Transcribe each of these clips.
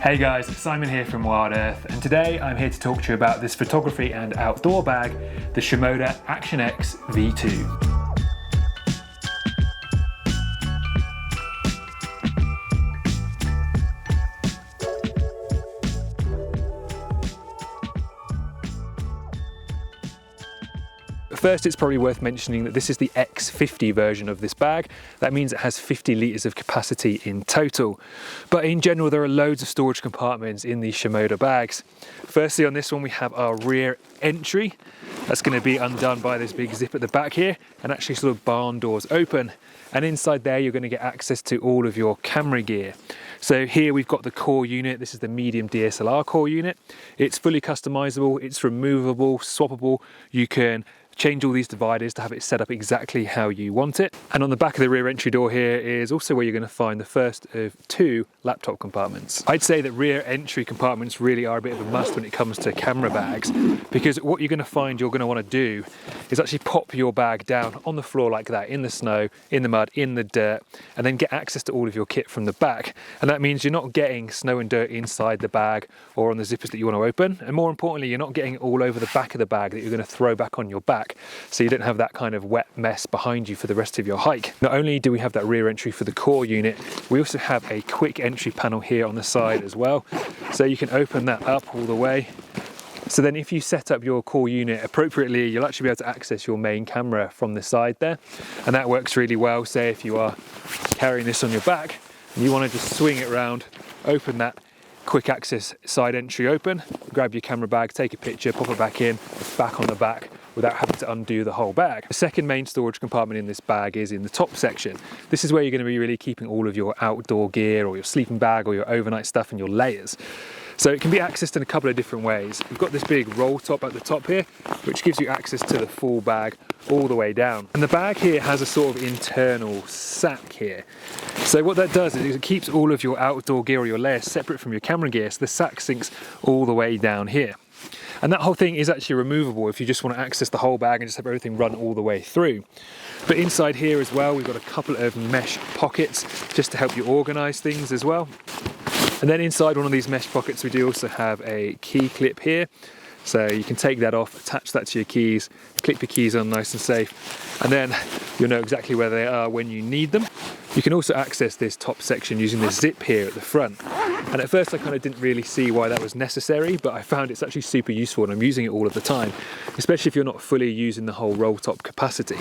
Hey guys, Simon here from Wild Earth, and today I'm here to talk to you about this photography and outdoor bag, the Shimoda Action X V2. First, it's probably worth mentioning that this is the X50 version of this bag. That means it has 50 litres of capacity in total. But in general, there are loads of storage compartments in these Shimoda bags. Firstly, on this one, we have our rear entry. That's going to be undone by this big zip at the back here, and actually sort of barn doors open. And inside there, you're going to get access to all of your camera gear. So here we've got the core unit. This is the medium DSLR core unit. It's fully customizable, it's removable, swappable. You can change all these dividers to have it set up exactly how you want it. And on the back of the rear entry door here is also where you're going to find the first of 2 laptop compartments. I'd say that rear entry compartments really are a bit of a must when it comes to camera bags, because what you're going to find you're going to want to do is actually pop your bag down on the floor like that, in the snow, in the mud, in the dirt, and then get access to all of your kit from the back. And that means you're not getting snow and dirt inside the bag or on the zippers that you want to open, and more importantly, you're not getting it all over the back of the bag that you're going to throw back on your back, so you don't have that kind of wet mess behind you for the rest of your hike. Not only do we have that rear entry for the core unit, we also have a quick entry panel here on the side as well, so you can open that up all the way. So then if you set up your core unit appropriately, you'll actually be able to access your main camera from the side there, and that works really well. Say if you are carrying this on your back and you want to just swing it around, open that quick access side entry open, grab your camera bag, take a picture, pop it back in, back on the back, without having to undo the whole bag. The second main storage compartment in this bag is in the top section. This is where you're going to be really keeping all of your outdoor gear or your sleeping bag or your overnight stuff and your layers. So it can be accessed in a couple of different ways. We've got this big roll top at the top here, which gives you access to the full bag all the way down. And the bag here has a sort of internal sack here. So what that does is it keeps all of your outdoor gear or your layers separate from your camera gear, so the sack sinks all the way down here. And that whole thing is actually removable if you just want to access the whole bag and just have everything run all the way through. But inside here as well, we've got a couple of mesh pockets just to help you organize things as well. And then inside one of these mesh pockets, we do also have a key clip here. So you can take that off, attach that to your keys, clip your keys on nice and safe, and then you'll know exactly where they are when you need them. You can also access this top section using the zip here at the front. And at first I kind of didn't really see why that was necessary, but I found it's actually super useful and I'm using it all of the time, especially if you're not fully using the whole roll top capacity.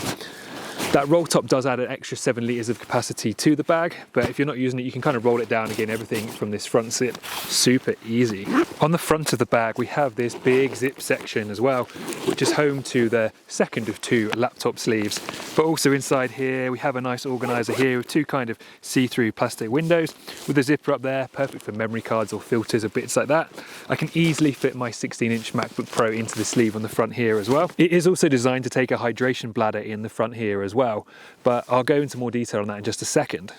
That roll top does add an extra 7 litres of capacity to the bag, but if you're not using it, you can kind of roll it down again, everything from this front zip, super easy. On the front of the bag, we have this big zip section as well, which is home to the second of 2 laptop sleeves. But also inside here, we have a nice organizer here with 2 kind of see-through plastic windows with a zipper up there, perfect for memory cards or filters or bits like that. I can easily fit my 16-inch MacBook Pro into the sleeve on the front here as well. It is also designed to take a hydration bladder in the front here as well, but I'll go into more detail on that in just a second.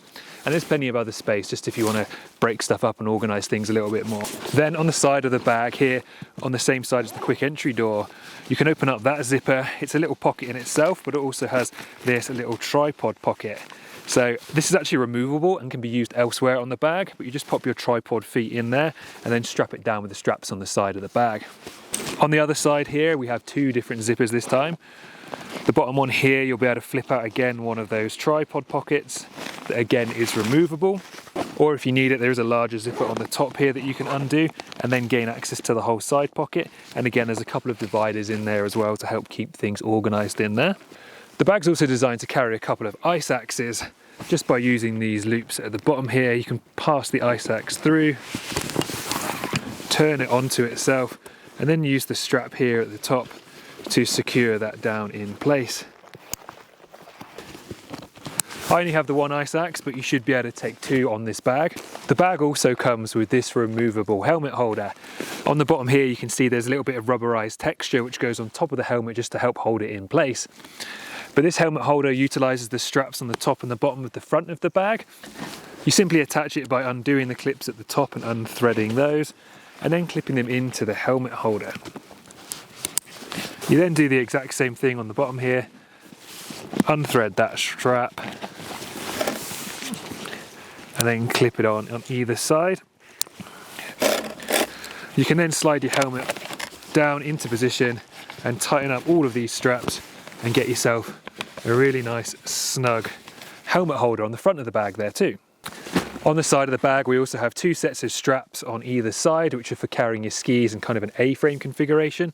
And there's plenty of other space just if you want to break stuff up and organize things a little bit more. Then on the side of the bag here, on the same side as the quick entry door, you can open up that zipper. It's a little pocket in itself, but it also has this little tripod pocket. So this is actually removable and can be used elsewhere on the bag, but you just pop your tripod feet in there and then strap it down with the straps on the side of the bag. On the other side here, we have 2 different zippers this time. The bottom one here, you'll be able to flip out again one of those tripod pockets that again is removable, or if you need it, there is a larger zipper on the top here that you can undo and then gain access to the whole side pocket. And again, there's a couple of dividers in there as well to help keep things organized in there. The bag's also designed to carry a couple of ice axes. Just by using these loops at the bottom here, you can pass the ice axe through, turn it onto itself, and then use the strap here at the top to secure that down in place. I only have the 1 ice axe, but you should be able to take 2 on this bag. The bag also comes with this removable helmet holder. On the bottom here, you can see there's a little bit of rubberized texture which goes on top of the helmet just to help hold it in place. But this helmet holder utilizes the straps on the top and the bottom of the front of the bag. You simply attach it by undoing the clips at the top and unthreading those, and then clipping them into the helmet holder. You then do the exact same thing on the bottom here, unthread that strap, and then clip it on either side. You can then slide your helmet down into position and tighten up all of these straps and get yourself a really nice snug helmet holder on the front of the bag there too. On the side of the bag we also have two sets of straps on either side, which are for carrying your skis in kind of an A-frame configuration.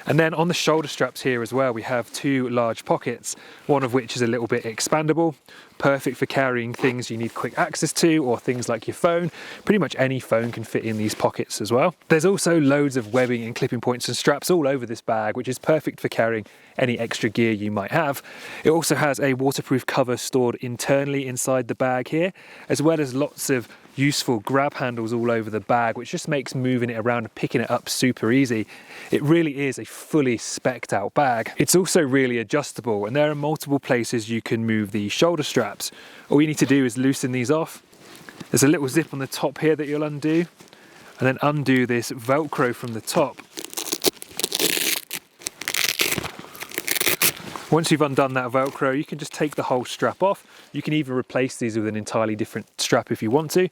And then on the shoulder straps here as well, we have two large pockets, one of which is a little bit expandable, perfect for carrying things you need quick access to, or things like your phone. Pretty much any phone can fit in these pockets as well. There's also loads of webbing and clipping points and straps all over this bag, which is perfect for carrying any extra gear you might have. It also has a waterproof cover stored internally inside the bag here, as well as lots of useful grab handles all over the bag, which just makes moving it around and picking it up super easy. It really is a fully spec'd out bag. It's also really adjustable, and there are multiple places you can move the shoulder straps. All you need to do is loosen these off. There's a little zip on the top here that you'll undo, and then undo this Velcro from the top. Once you've undone that Velcro, you can just take the whole strap off. You can even replace these with an entirely different strap if you want to,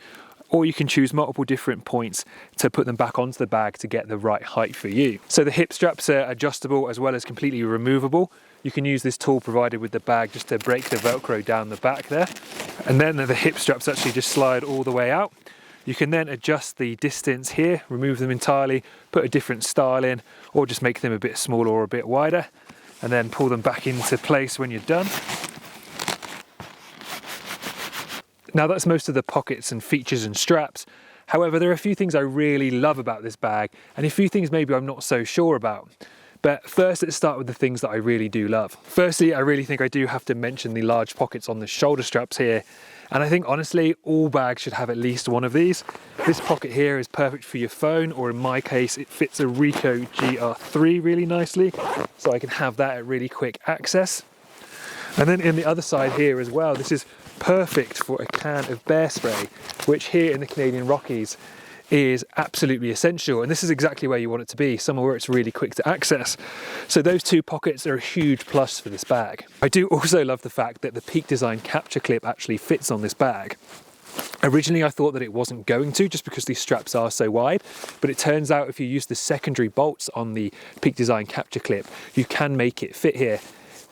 or you can choose multiple different points to put them back onto the bag to get the right height for you. So the hip straps are adjustable as well as completely removable. You can use this tool provided with the bag just to break the Velcro down the back there. And then the hip straps actually just slide all the way out. You can then adjust the distance here, remove them entirely, put a different style in, or just make them a bit smaller or a bit wider, and then pull them back into place when you're done. Now that's most of the pockets and features and straps. However, there are a few things I really love about this bag, and a few things maybe I'm not so sure about. But first, let's start with the things that I really do love. Firstly, I really think I do have to mention the large pockets on the shoulder straps here. And I think honestly, all bags should have at least one of these. This pocket here is perfect for your phone, or in my case, it fits a Ricoh GR3 really nicely, so I can have that at really quick access. And then in the other side here as well, this is perfect for a can of bear spray, which here in the Canadian Rockies is absolutely essential, and this is exactly where you want it to be, somewhere where it's really quick to access. So those two pockets are a huge plus for this bag. I do also love the fact that the Peak Design capture clip actually fits on this bag. Originally I thought that it wasn't going to, just because these straps are so wide, but it turns out if you use the secondary bolts on the Peak Design capture clip, you can make it fit here.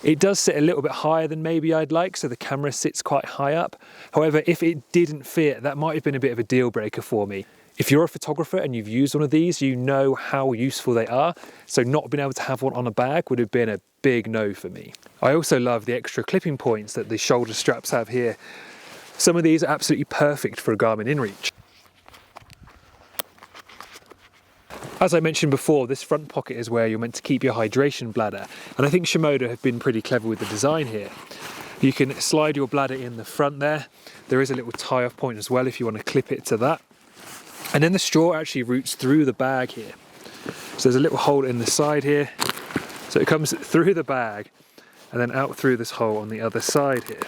It does sit a little bit higher than maybe I'd like, so the camera sits quite high up. However, if it didn't fit, that might have been a bit of a deal breaker for me. If you're a photographer and you've used one of these, you know how useful they are, so not being able to have one on a bag would have been a big no for me. I also love the extra clipping points that the shoulder straps have here. Some of these are absolutely perfect for a Garmin InReach. As I mentioned before, this front pocket is where you're meant to keep your hydration bladder, and I think Shimoda have been pretty clever with the design here. You can slide your bladder in the front there. There is a little tie-off point as well if you want to clip it to that. And then the straw actually routes through the bag here. So there's a little hole in the side here. So it comes through the bag and then out through this hole on the other side here.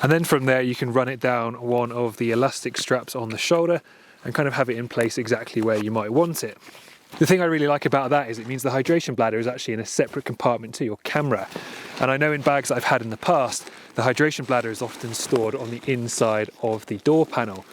And then from there you can run it down one of the elastic straps on the shoulder and kind of have it in place exactly where you might want it. The thing I really like about that is it means the hydration bladder is actually in a separate compartment to your camera. And I know in bags that I've had in the past, the hydration bladder is often stored on the inside of the door panel.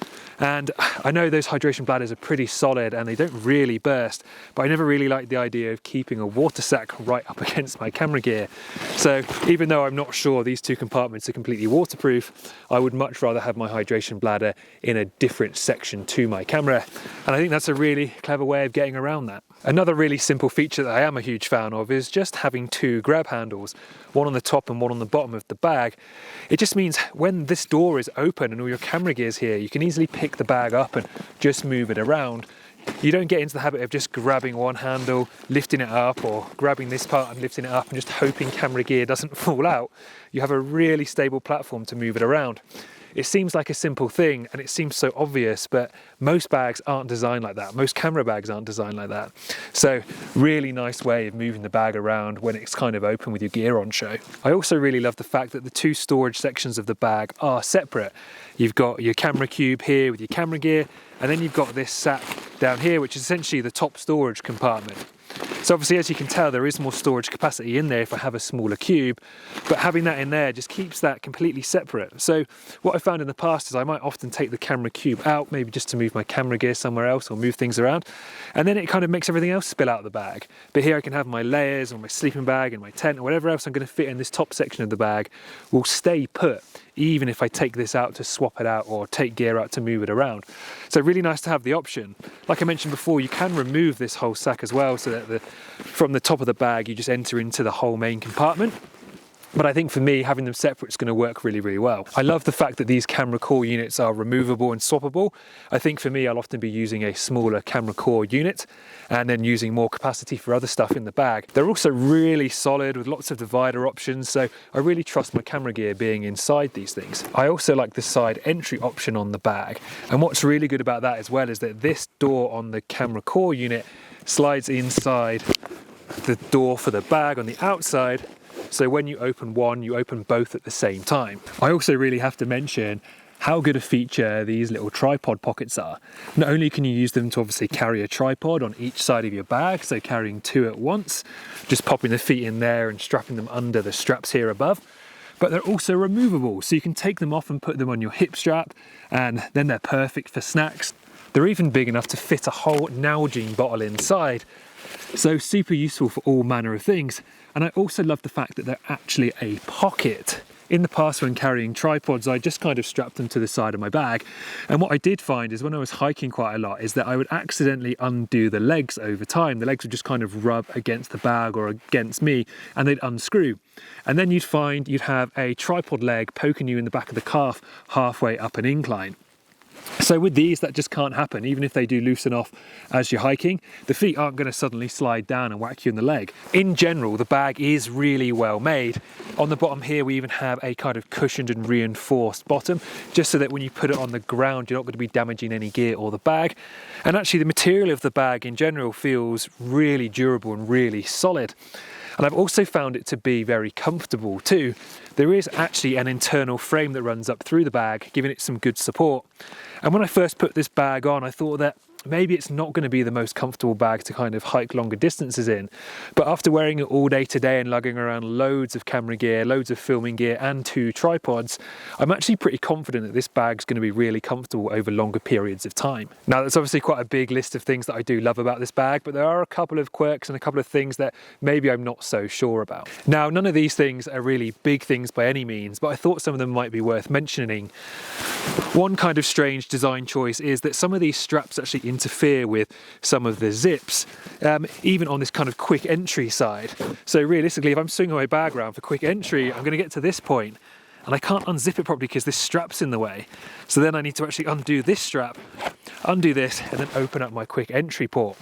And I know those hydration bladders are pretty solid and they don't really burst, but I never really liked the idea of keeping a water sack right up against my camera gear. So even though I'm not sure these two compartments are completely waterproof, I would much rather have my hydration bladder in a different section to my camera. And I think that's a really clever way of getting around that. Another really simple feature that I am a huge fan of is just having two grab handles, one on the top and one on the bottom of the bag. It just means when this door is open and all your camera gear is here, you can easily pick the bag up and just move it around. You don't get into the habit of just grabbing one handle, lifting it up, or grabbing this part and lifting it up and just hoping camera gear doesn't fall out. You have a really stable platform to move it around. It seems like a simple thing and it seems so obvious, but most bags aren't designed like that. Most camera bags aren't designed like that. So really nice way of moving the bag around when it's kind of open with your gear on show. I also really love the fact that the two storage sections of the bag are separate. You've got your camera cube here with your camera gear, and then you've got this sack down here, which is essentially the top storage compartment. So obviously, as you can tell, there is more storage capacity in there if I have a smaller cube, but having that in there just keeps that completely separate. So what I found in the past is I might often take the camera cube out, maybe just to move my camera gear somewhere else or move things around, and then it kind of makes everything else spill out of the bag. But here I can have my layers or my sleeping bag and my tent or whatever else I'm going to fit in this top section of the bag will stay put, even if I take this out to swap it out or take gear out to move it around. So really nice to have the option. Like I mentioned before, you can remove this whole sack as well, so that from the top of the bag you just enter into the whole main compartment. But I think for me, having them separate is going to work really, really well. I love the fact that these camera core units are removable and swappable. I think for me, I'll often be using a smaller camera core unit and then using more capacity for other stuff in the bag. They're also really solid with lots of divider options, so I really trust my camera gear being inside these things. I also like the side entry option on the bag. And what's really good about that as well is that this door on the camera core unit slides inside the door for the bag on the outside. So when you open one, you open both at the same time. I also really have to mention how good a feature these little tripod pockets are. Not only can you use them to obviously carry a tripod on each side of your bag, so carrying two at once, just popping the feet in there and strapping them under the straps here above, but they're also removable. So you can take them off and put them on your hip strap, and then they're perfect for snacks. They're even big enough to fit a whole Nalgene bottle inside. So super useful for all manner of things. And I also love the fact that they're actually a pocket. In the past, when carrying tripods, I just kind of strapped them to the side of my bag. And what I did find is when I was hiking quite a lot is that I would accidentally undo the legs over time. The legs would just kind of rub against the bag or against me and they'd unscrew. And then you'd find you'd have a tripod leg poking you in the back of the calf halfway up an incline. So with these, that just can't happen. Even if they do loosen off as you're hiking, the feet aren't going to suddenly slide down and whack you in the leg. In general, the bag is really well made. On the bottom here, we even have a kind of cushioned and reinforced bottom, just so that when you put it on the ground, you're not going to be damaging any gear or the bag. And actually, the material of the bag in general feels really durable and really solid. And I've also found it to be very comfortable too. There is actually an internal frame that runs up through the bag, giving it some good support. And when I first put this bag on, I thought that maybe it's not going to be the most comfortable bag to kind of hike longer distances in. But after wearing it all day today and lugging around loads of camera gear, loads of filming gear and 2 tripods, I'm actually pretty confident that this bag's going to be really comfortable over longer periods of time. Now, that's obviously quite a big list of things that I do love about this bag, but there are a couple of quirks and a couple of things that maybe I'm not so sure about. Now, none of these things are really big things by any means, but I thought some of them might be worth mentioning. One kind of strange design choice is that some of these straps actually interfere with some of the zips, even on this kind of quick entry side. So realistically, if I'm swinging my bag around for quick entry, I'm going to get to this point and I can't unzip it properly because this strap's in the way. So then I need to actually undo this strap, undo this, and then open up my quick entry port.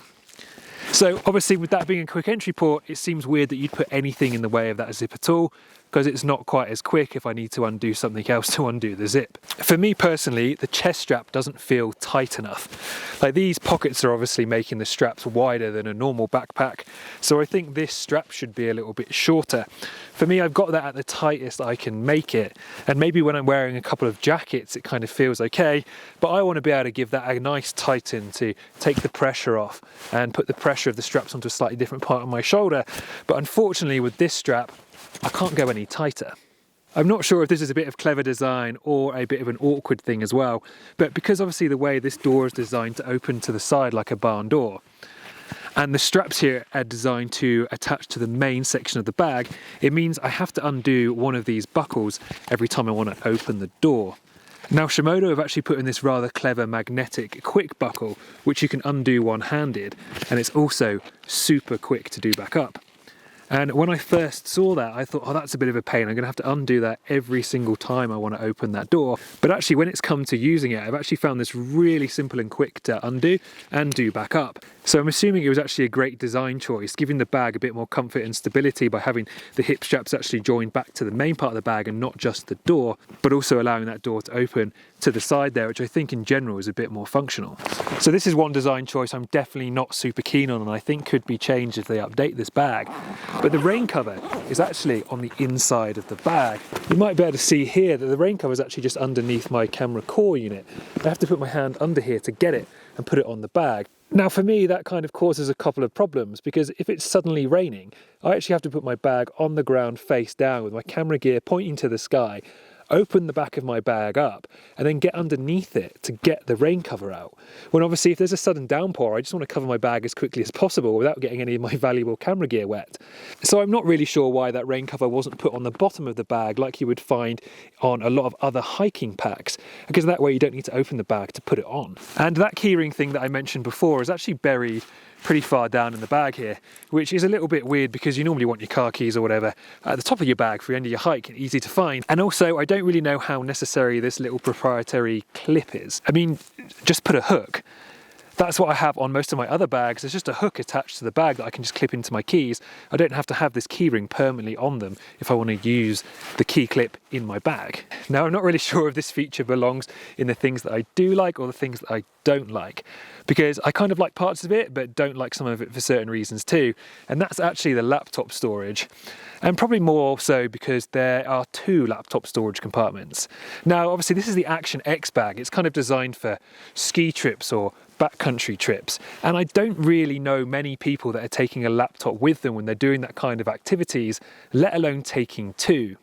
So obviously, with that being a quick entry port, it seems weird that you'd put anything in the way of that zip at all, because it's not quite as quick if I need to undo something else to undo the zip. For me personally, the chest strap doesn't feel tight enough. Like, these pockets are obviously making the straps wider than a normal backpack, so I think this strap should be a little bit shorter. For me, I've got that at the tightest I can make it, and maybe when I'm wearing a couple of jackets it kind of feels okay, but I want to be able to give that a nice tighten to take the pressure off and put the pressure of the straps onto a slightly different part of my shoulder. But unfortunately, with this strap, I can't go any tighter. I'm not sure if this is a bit of clever design or a bit of an awkward thing as well, but because obviously the way this door is designed to open to the side like a barn door, and the straps here are designed to attach to the main section of the bag, it means I have to undo one of these buckles every time I want to open the door. Now, Shimoda have actually put in this rather clever magnetic quick buckle, which you can undo one-handed, and it's also super quick to do back up. And when I first saw that, I thought, oh, that's a bit of a pain. I'm going to have to undo that every single time I want to open that door. But actually, when it's come to using it, I've actually found this really simple and quick to undo and do back up. So I'm assuming it was actually a great design choice, giving the bag a bit more comfort and stability by having the hip straps actually joined back to the main part of the bag and not just the door, but also allowing that door to open to the side there, which I think in general is a bit more functional. So this is one design choice I'm definitely not super keen on, and I think could be changed if they update this bag. But the rain cover is actually on the inside of the bag. You might be able to see here that the rain cover is actually just underneath my camera core unit. I have to put my hand under here to get it and put it on the bag. Now for me, that kind of causes a couple of problems, because if it's suddenly raining, I actually have to put my bag on the ground face down with my camera gear pointing to the sky, open the back of my bag up, and then get underneath it to get the rain cover out. When obviously if there's a sudden downpour, I just want to cover my bag as quickly as possible without getting any of my valuable camera gear wet. So I'm not really sure why that rain cover wasn't put on the bottom of the bag like you would find on a lot of other hiking packs, because that way you don't need to open the bag to put it on. And that keyring thing that I mentioned before is actually buried pretty far down in the bag here, which is a little bit weird because you normally want your car keys or whatever at the top of your bag for the end of your hike and easy to find. And also I don't really know how necessary this little proprietary clip is. I mean, just put a hook. That's what I have on most of my other bags. There's just a hook attached to the bag that I can just clip into my keys. I don't have to have this keyring permanently on them if I want to use the key clip in my bag. Now, I'm not really sure if this feature belongs in the things that I do like or the things that I don't like, because I kind of like parts of it but don't like some of it for certain reasons too. And that's actually the laptop storage, and probably more so because there are 2 laptop storage compartments. Now obviously this is the Action X bag. It's kind of designed for ski trips or backcountry trips, and I don't really know many people that are taking a laptop with them when they're doing that kind of activities, let alone taking 2.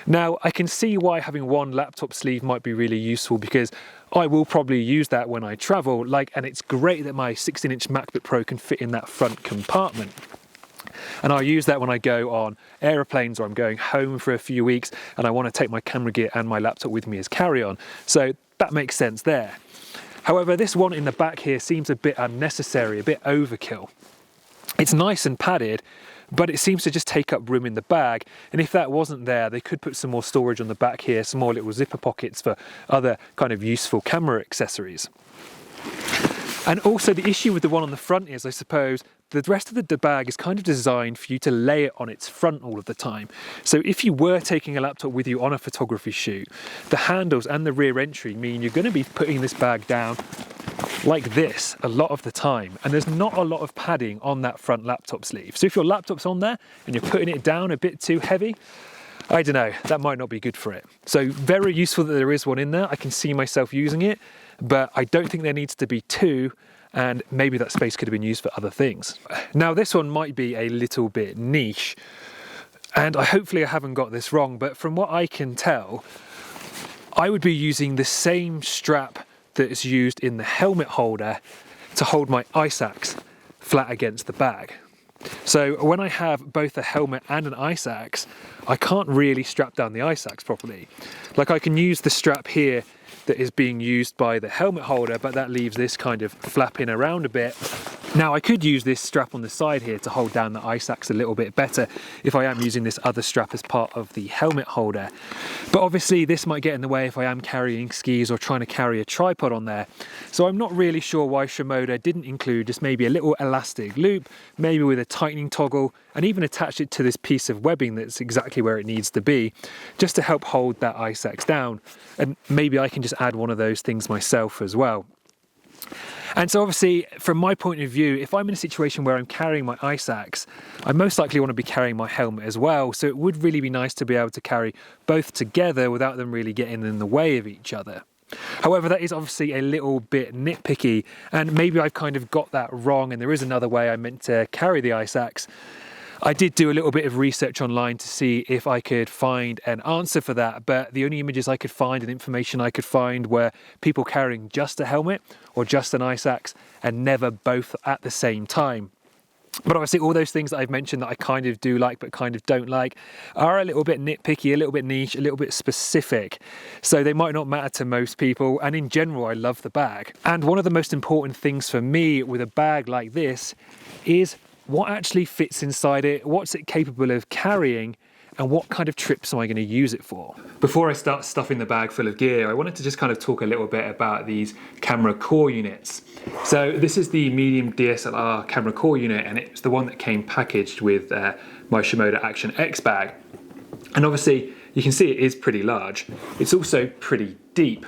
Now I can see why having 1 laptop sleeve might be really useful, because I will probably use that when I travel, and it's great that my 16-inch MacBook Pro can fit in that front compartment. And I use that when I go on aeroplanes or I'm going home for a few weeks and I want to take my camera gear and my laptop with me as carry-on. So that makes sense there. However, this one in the back here seems a bit unnecessary, a bit overkill. It's nice and padded, but it seems to just take up room in the bag. And if that wasn't there, they could put some more storage on the back here, some more little zipper pockets for other kind of useful camera accessories. And also the issue with the one on the front is, I suppose, the rest of the bag is kind of designed for you to lay it on its front all of the time. So if you were taking a laptop with you on a photography shoot, the handles and the rear entry mean you're going to be putting this bag down like this a lot of the time, and there's not a lot of padding on that front laptop sleeve. So if your laptop's on there and you're putting it down a bit too heavy, I don't know, that might not be good for it. So very useful that there is one in there. I can see myself using it, but I don't think there needs to be 2, and maybe that space could have been used for other things. Now this one might be a little bit niche, and hopefully I haven't got this wrong, but from what I can tell, I would be using the same strap that is used in the helmet holder to hold my ice axe flat against the bag. So when I have both a helmet and an ice axe, I can't really strap down the ice axe properly. Like I can use the strap here that is being used by the helmet holder, but that leaves this kind of flapping around a bit. Now I could use this strap on the side here to hold down the ice axe a little bit better if I am using this other strap as part of the helmet holder. But obviously this might get in the way if I am carrying skis or trying to carry a tripod on there. So I'm not really sure why Shimoda didn't include just maybe a little elastic loop, maybe with a tightening toggle, and even attach it to this piece of webbing that's exactly where it needs to be, just to help hold that ice axe down. And maybe I can just add one of those things myself as well. And so obviously, from my point of view, if I'm in a situation where I'm carrying my ice axe, I most likely want to be carrying my helmet as well. So it would really be nice to be able to carry both together without them really getting in the way of each other. However, that is obviously a little bit nitpicky, and maybe I've kind of got that wrong and there is another way I meant to carry the ice axe. I did do a little bit of research online to see if I could find an answer for that, but the only images I could find and information I could find were people carrying just a helmet or just an ice axe and never both at the same time. But obviously all those things that I've mentioned that I kind of do like but kind of don't like are a little bit nitpicky, a little bit niche, a little bit specific. So they might not matter to most people, and in general I love the bag. And one of the most important things for me with a bag like this is what actually fits inside it, what's it capable of carrying, and what kind of trips am I going to use it for. Before I start stuffing the bag full of gear, I wanted to just kind of talk a little bit about these camera core units. So this is the medium DSLR camera core unit, and it's the one that came packaged with my Shimoda Action X bag. And obviously you can see it is pretty large. It's also pretty deep.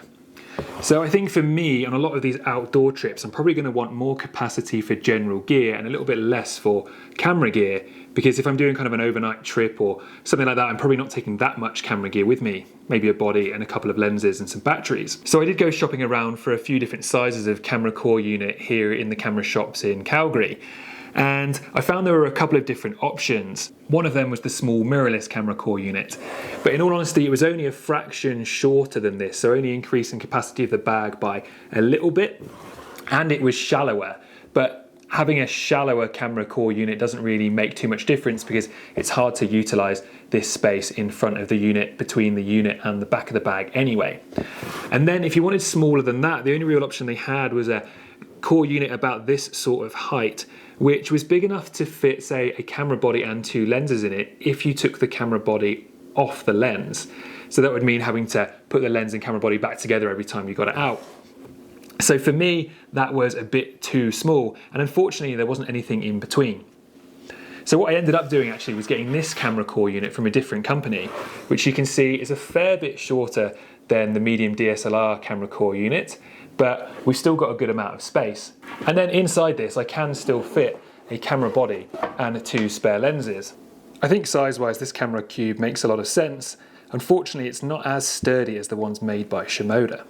So I think for me, on a lot of these outdoor trips, I'm probably going to want more capacity for general gear and a little bit less for camera gear, because if I'm doing kind of an overnight trip or something like that, I'm probably not taking that much camera gear with me, maybe a body and a couple of lenses and some batteries. So I did go shopping around for a few different sizes of camera core unit here in the camera shops in Calgary. And I found there were a couple of different options. One of them was the small mirrorless camera core unit. But in all honesty, it was only a fraction shorter than this, so only increasing capacity of the bag by a little bit. And it was shallower. But having a shallower camera core unit doesn't really make too much difference because it's hard to utilize this space in front of the unit, between the unit and the back of the bag anyway. And then if you wanted smaller than that, the only real option they had was a core unit about this sort of height, which was big enough to fit, say, a camera body and 2 lenses in it if you took the camera body off the lens. So that would mean having to put the lens and camera body back together every time you got it out. So for me, that was a bit too small, and unfortunately there wasn't anything in between. So what I ended up doing actually was getting this camera core unit from a different company, which you can see is a fair bit shorter than the medium DSLR camera core unit, but we've still got a good amount of space. And then inside this, I can still fit a camera body and 2 spare lenses. I think size-wise, this camera cube makes a lot of sense. Unfortunately, it's not as sturdy as the ones made by Shimoda.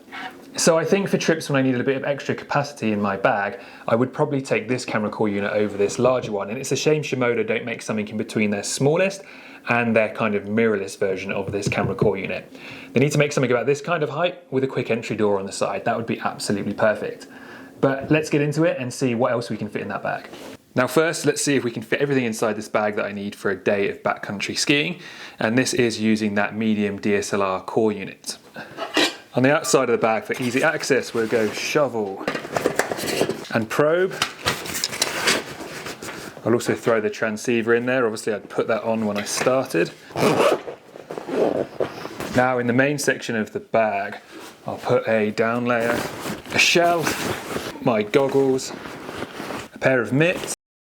So I think for trips when I needed a bit of extra capacity in my bag, I would probably take this camera core unit over this larger one. And it's a shame Shimoda don't make something in between their smallest and their kind of mirrorless version of this camera core unit. They need to make something about this kind of height with a quick entry door on the side. That would be absolutely perfect. But let's get into it and see what else we can fit in that bag. Now first, let's see if we can fit everything inside this bag that I need for a day of backcountry skiing. And this is using that medium DSLR core unit. On the outside of the bag, for easy access, we'll go shovel and probe. I'll also throw the transceiver in there. Obviously I'd put that on when I started. Now in the main section of the bag, I'll put a down layer, a shell, my goggles, a pair of mitts,